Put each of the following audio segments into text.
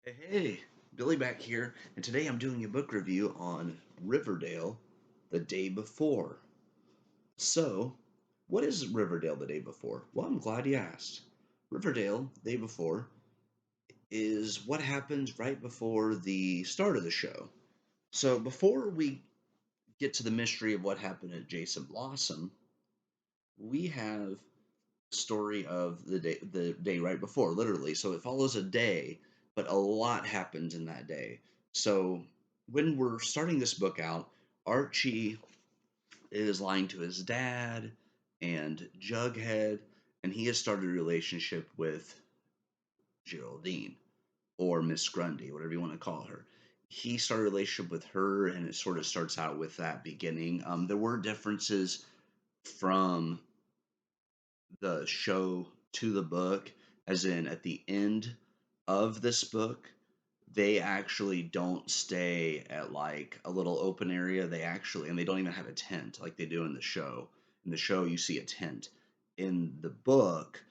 Hey, Billy back here, and today I'm doing a book review on Riverdale the Day Before. So, what is Riverdale the Day Before? Well, I'm glad you asked. Riverdale the Day Before is what happens right before the start of the show. So, before we get to the mystery of what happened at Jason Blossom, we have the story of the day right before, literally. So it follows a day, but a lot happens in that day. So when we're starting this book out, Archie is lying to his dad and Jughead, and he has started a relationship with Geraldine or Miss Grundy, whatever you want to call her. He started a relationship with her, and it sort of starts out with that beginning. There were differences from the show to the book, as in at the end of this book, they actually don't stay at like a little open area. And they don't even have a tent like they do in the show. In the show, you see a tent. In the book,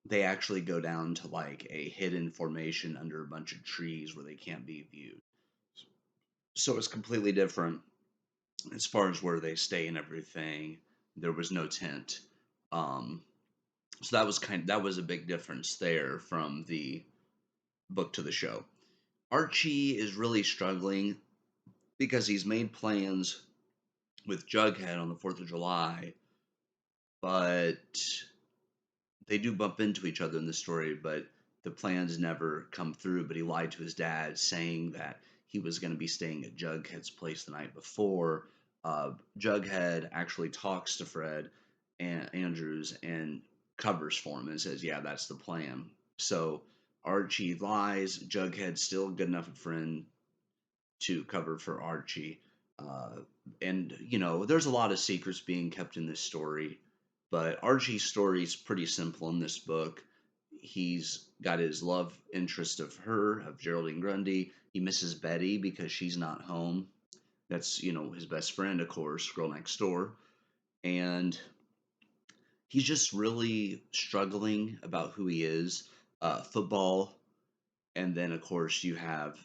they actually go down to like a hidden formation under a bunch of trees where they can't be viewed. So it's completely different as far as where they stay and everything. There was no tent. Um, So that was a big difference there from the book to the show. Archie is really struggling because he's made plans with Jughead on the 4th of July, but they do bump into each other in the story, but the plans never come through. But he lied to his dad, saying that he was going to be staying at Jughead's place the night before. Jughead actually talks to Fred and Andrews and covers for him and says, "Yeah, that's the plan." So Archie lies. Jughead's still good enough a friend to cover for Archie. Uh, and, there's a lot of secrets being kept in this story, but Archie's story is pretty simple in this book. He's got his love interest of Geraldine Grundy. He misses Betty because she's not home. That's, his best friend, of course, girl next door. And he's just really struggling about who he is. Football, and then, of course, you have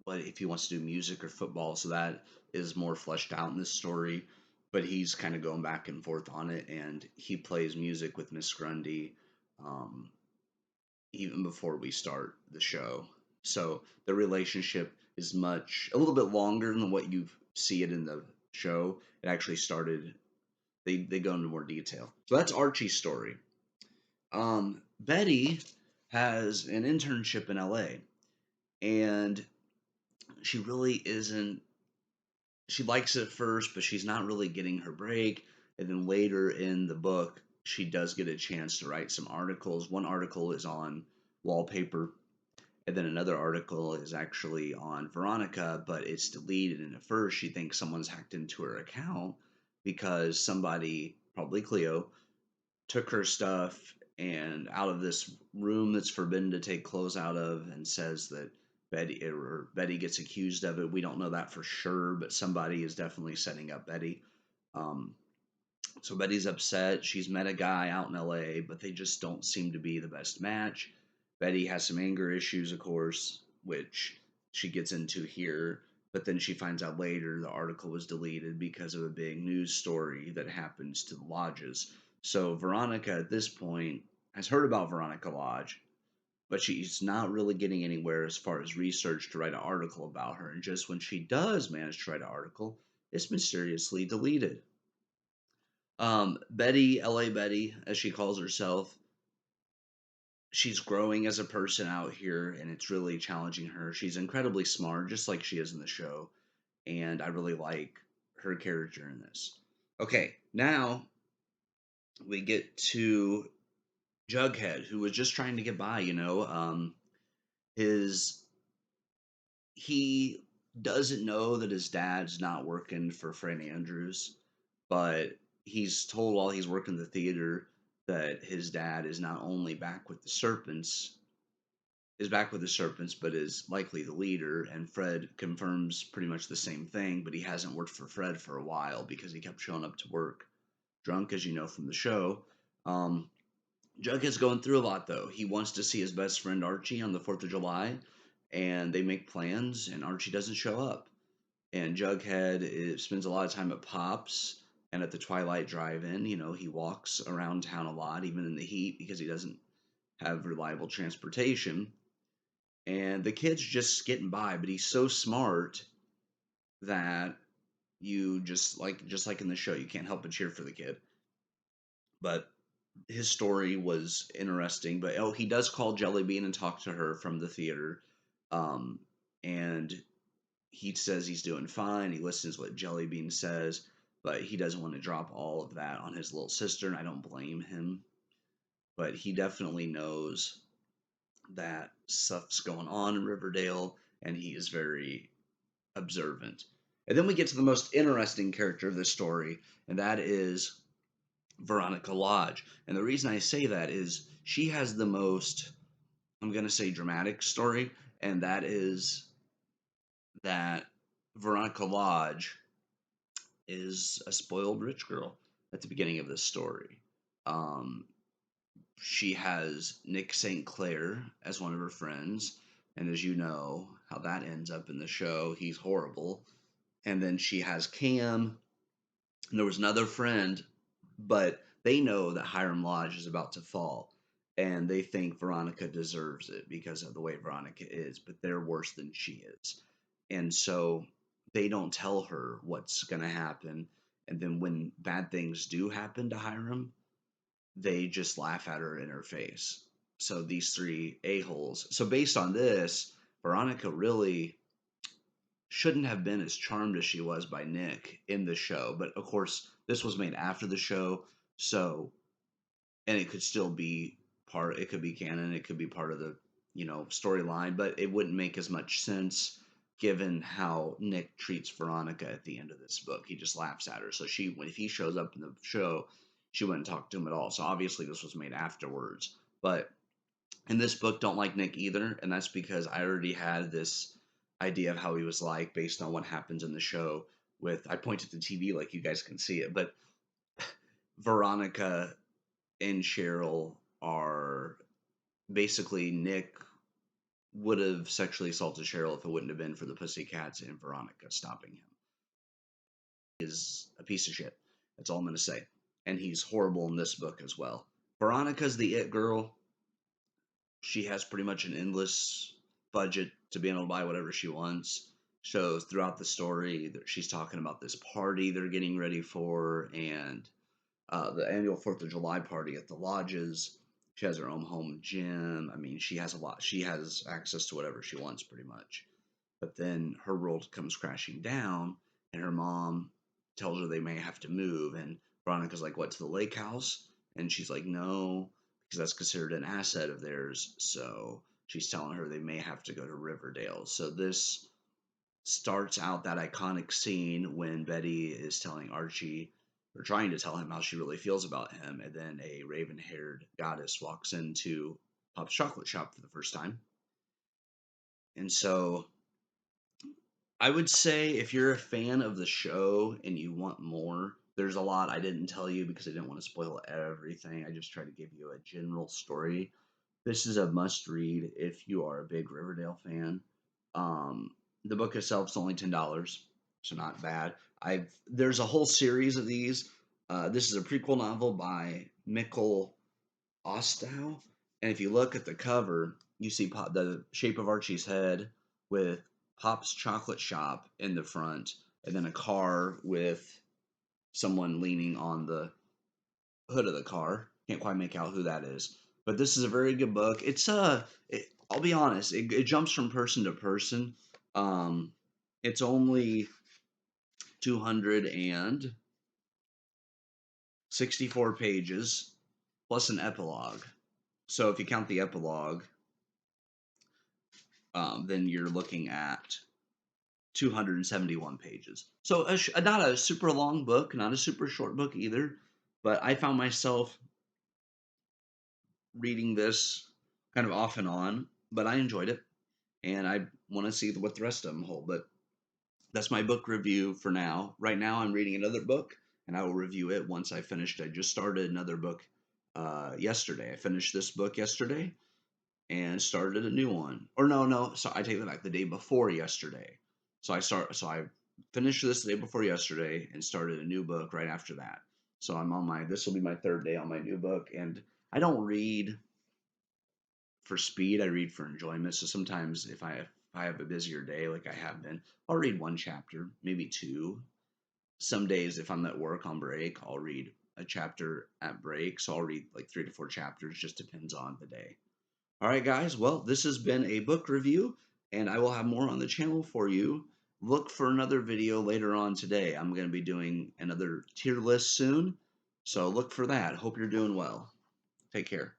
what if he wants to do music or football. So that is more fleshed out in this story. But he's kind of going back and forth on it, and he plays music with Miss Grundy um, even before we start the show. So the relationship is a little bit longer than what you see it in the show. It actually started. They go into more detail. So that's Archie's story. Betty has an internship in LA, and she really isn't she likes it at first, but she's not really getting her break. And then later in the book, she does get a chance to write some articles. One article is on wallpaper, and then another article is actually on Veronica, but it's deleted. And at first, she thinks someone's hacked into her account because somebody, probably Cleo, took her stuff and out of this room that's forbidden to take clothes out of, and says that Betty gets accused of it. We don't know that for sure, but somebody is definitely setting up Betty. Um, so Betty's upset. She's met a guy out in LA, but they just don't seem to be the best match. Betty has some anger issues, of course, which she gets into here. But then she finds out later the article was deleted because of a big news story that happens to the lodges. So Veronica, at this point, has heard about Veronica Lodge, but she's not really getting anywhere as far as research to write an article about her. And just when she does manage to write an article, it's mysteriously deleted. Betty, LA Betty, as she calls herself, she's growing as a person out here, and it's really challenging her. She's incredibly smart, just like she is in the show, and I really like her character in this. Okay, now we get to Jughead, who was just trying to get by. His he doesn't know that his dad's not working for Fred Andrews, but he's told while he's working the theater that his dad is not only back with the serpents, but is likely the leader. And Fred confirms pretty much the same thing, but he hasn't worked for Fred for a while because he kept showing up to work drunk, as you know from the show. Um, Jughead's going through a lot though. He wants to see his best friend Archie on the 4th of July, and they make plans, and Archie doesn't show up. And spends a lot of time at Pops and at the Twilight Drive-In. You know, he walks around town a lot, even in the heat, because he doesn't have reliable transportation. And the kid's just getting by, but he's so smart that you just like in the show, you can't help but cheer for the kid. But his story was interesting. But he does call Jellybean and talk to her from the theater, um, and he says he's doing fine. He listens what Jellybean says, but he doesn't want to drop all of that on his little sister, and I don't blame him. But he definitely knows that stuff's going on in Riverdale, and he is very observant. And then we get to the most interesting character of this story, and that is Veronica Lodge. And the reason I say that is she has the most, I'm going to say, dramatic story, and that is that Veronica Lodge is a spoiled rich girl at the beginning of this story. Um, she has Nick St. Clair as one of her friends, and as you know how that ends up in the show, he's horrible. And then she has Cam, and there was another friend, but they know that Hiram Lodge is about to fall, and they think Veronica deserves it because of the way Veronica is, but they're worse than she is. And so they don't tell her what's going to happen. And then when bad things do happen to Hiram, they just laugh at her in her face. So these three a-holes. So based on this, Veronica really shouldn't have been as charmed as she was by Nick in the show. But of course, this was made after the show, so and it could still be it could be canon, it could be part of the, storyline, but it wouldn't make as much sense given how Nick treats Veronica at the end of this book. He just laughs at her. So if he shows up in the show, she wouldn't talk to him at all. So obviously this was made afterwards. But in this book, don't like Nick either, and that's because I already had this idea of how he was like based on what happens in the show. I point at the TV like you guys can see it, but Veronica and Cheryl are basically Nick would have sexually assaulted Cheryl if it wouldn't have been for the Pussycats and Veronica stopping him. He is a piece of shit. That's all I'm going to say. And he's horrible in this book as well. Veronica's the it girl. She has pretty much an endless budget to be able to buy whatever she wants. So throughout the story, she's talking about this party they're getting ready for, and the annual 4th of July party at the lodges. She has her own home gym. I mean, she has a lot. She has access to whatever she wants, pretty much. But then her world comes crashing down, and her mom tells her they may have to move. And Veronica's like, "What, to the lake house?" And she's like, "No, because that's considered an asset of theirs." So she's telling her they may have to go to Riverdale. So this starts out that iconic scene when Betty is telling Archie, or trying to tell him how she really feels about him, and then a raven haired goddess walks into Pop's chocolate shop for the first time. And so I would say if you're a fan of the show and you want more, there's a lot I didn't tell you because I didn't want to spoil everything. I just tried to give you a general story. This is a must read if you are a big Riverdale fan. Um, the book itself is only $10, so not bad. There's a whole series of these. This is a prequel novel by Mikkel Ostow, and if you look at the cover, you see the shape of Archie's head with Pop's chocolate shop in the front, and then a car with someone leaning on the hood of the car. Can't quite make out who that is. But this is a very good book. I'll be honest, it jumps from person to person. It's only 264 pages plus an epilogue. So if you count the epilogue, then you're looking at 271 pages. So not a super long book, not a super short book either. But I found myself reading this kind of off and on, but I enjoyed it, and I want to see what the rest of them hold. But that's my book review for now. Right now, I'm reading another book, and I will review it once I finished. I just started another book yesterday. I finished this book yesterday and started a new one. Or no, so I take that back. The day before yesterday. So I finished this the day before yesterday and started a new book right after that. So I'm on my this will be my third day on my new book, and I don't read for speed. I read for enjoyment. So sometimes if I have a busier day like I have been, I'll read one chapter, maybe two. Some days if I'm at work on break, I'll read a chapter at break. So I'll read like 3 to 4 chapters, just depends on the day. All right, guys. Well, this has been a book review, and I will have more on the channel for you. Look for another video later on today. I'm going to be doing another tier list soon, so look for that. Hope you're doing well. Take care.